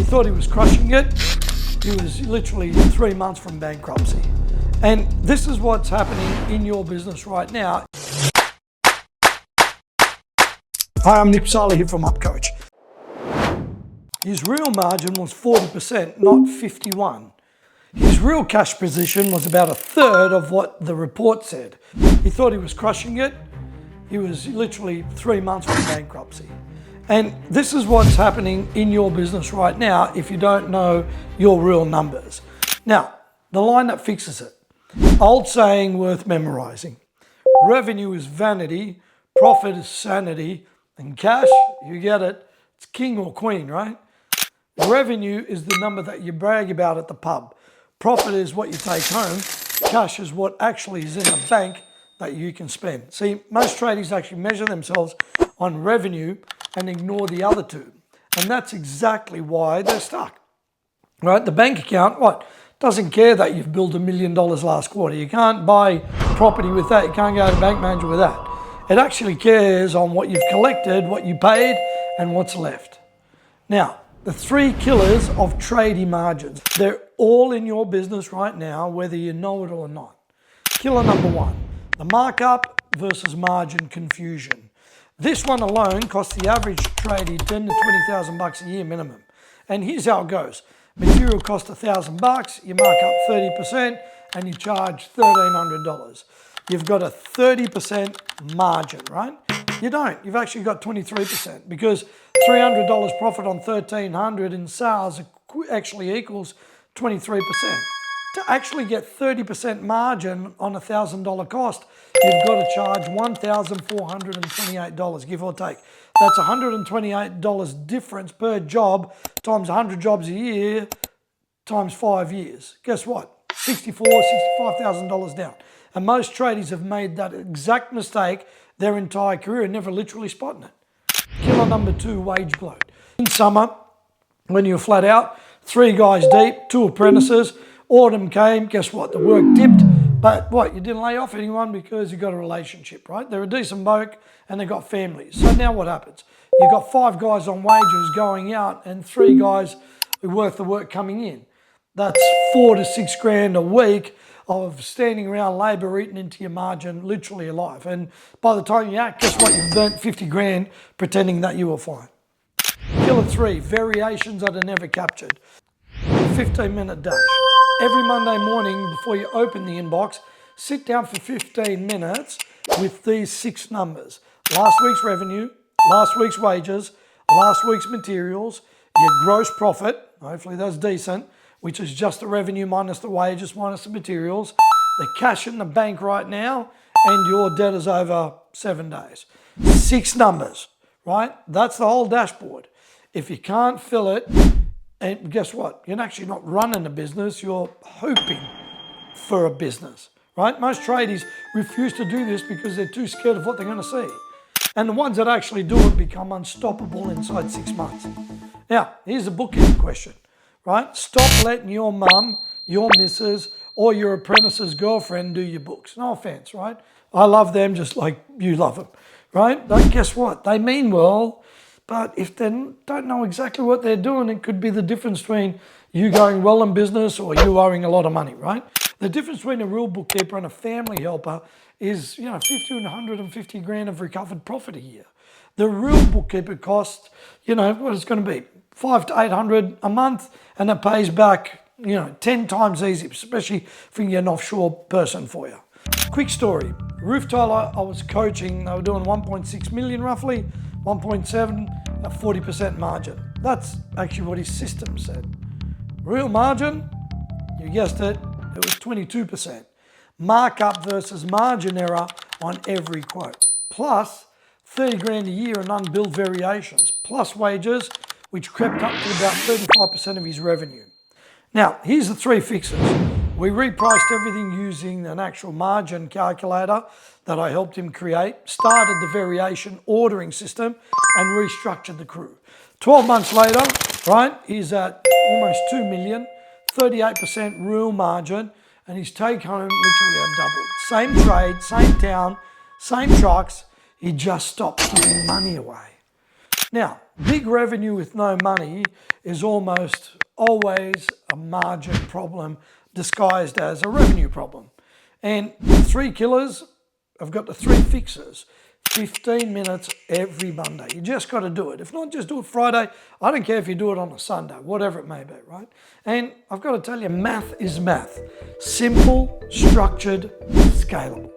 thought he was crushing it. He was literally 3 months from bankruptcy. And this is what's happening in your business right now. Hi, I'm Nick Sala here from Upcoach. His real margin was 40%, not 51. His real cash position was about a third of what the report said. He thought he was crushing it. He was literally 3 months from bankruptcy. And this is what's happening in your business right now if you don't know your real numbers. Now, the line that fixes it. Old saying worth memorizing. Revenue is vanity, profit is sanity, and cash, you get it, it's king or queen, right? Revenue is the number that you brag about at the pub. Profit is what you take home. Cash is what actually is in the bank that you can spend. See, most tradies actually measure themselves on revenue and ignore the other two. And that's exactly why they're stuck, right? The bank account, what? Doesn't care that you've built $1 million last quarter. You can't buy property with that. You can't go to bank manager with that. It actually cares on what you've collected, what you paid, and what's left. Now, the three killers of tradie margins, they're all in your business right now, whether you know it or not. Killer number one, the markup versus margin confusion. This one alone costs the average tradie $10,000 to $20,000 a year minimum. And here's how it goes. Material costs $1,000, you mark up 30% and you charge $1,300. You've got a 30% margin, right? You don't, you've actually got 23% because $300 profit on $1,300 in sales actually equals 23%. To actually get 30% margin on a $1,000 cost, you've got to charge $1,428, give or take. That's $128 difference per job times 100 jobs a year times 5 years. Guess what? $65,000 down. And most tradies have made that exact mistake their entire career and never literally spotting it. Killer number two, wage bloat. In summer, when you're flat out, 3 guys deep, 2 apprentices, autumn came, guess what? The work dipped, but what? You didn't lay off anyone because you got a relationship, right? They're a decent bloke and they got families. So now what happens? You've got 5 guys on wages going out and 3 guys worth of work coming in. That's 4 to 6 grand a week of standing around labour eating into your margin, literally alive. And by the time you act, guess what? You've burnt 50 grand pretending that you were fine. Killer 3, variations that are never captured. 15-minute dash. Every Monday morning before you open the inbox, sit down for 15 minutes with these 6 numbers. Last week's revenue, last week's wages, last week's materials, your gross profit, hopefully that's decent, which is just the revenue minus the wages minus the materials, the cash in the bank right now, and your debtors over 7 days. 6 numbers, right? That's the whole dashboard. If you can't fill it, and guess what? You're actually not running a business, you're hoping for a business, right? Most tradies refuse to do this because they're too scared of what they're going to see. And the ones that actually do it become unstoppable inside 6 months. Now, here's a bookkeeping question. Right? Stop letting your mum, your missus, or your apprentice's girlfriend do your books. No offense, right? I love them just like you love them, right? But guess what? They mean well, but if they don't know exactly what they're doing, it could be the difference between you going well in business or you owing a lot of money, right? The difference between a real bookkeeper and a family helper is, 50 and 150 grand of recovered profit a year. The real bookkeeper costs, what it's going to be, 500 to 800 a month, and it pays back, 10 times easy, especially if you can get an offshore person for you. Quick story. Roof tiler I was coaching, they were doing 1.6 million roughly, 1.7, a 40% margin. That's actually what his system said. Real margin, you guessed it, it was 22%. Markup versus margin error on every quote. Plus 30 grand a year in unbilled variations, plus wages, which crept up to about 35% of his revenue. Now, here's the 3 fixes. We repriced everything using an actual margin calculator that I helped him create, started the variation ordering system, and restructured the crew. 12 months later, right, he's at almost 2 million, 38% real margin, and his take home literally had doubled. Same trade, same town, same trucks, he just stopped giving money away. Now, big revenue with no money is almost always a margin problem disguised as a revenue problem. And 3 killers, I've got the 3 fixes. 15 minutes every Monday. You just got to do it. If not, just do it Friday. I don't care if you do it on a Sunday, whatever it may be, right? And I've got to tell you, math is math. Simple, structured, scalable.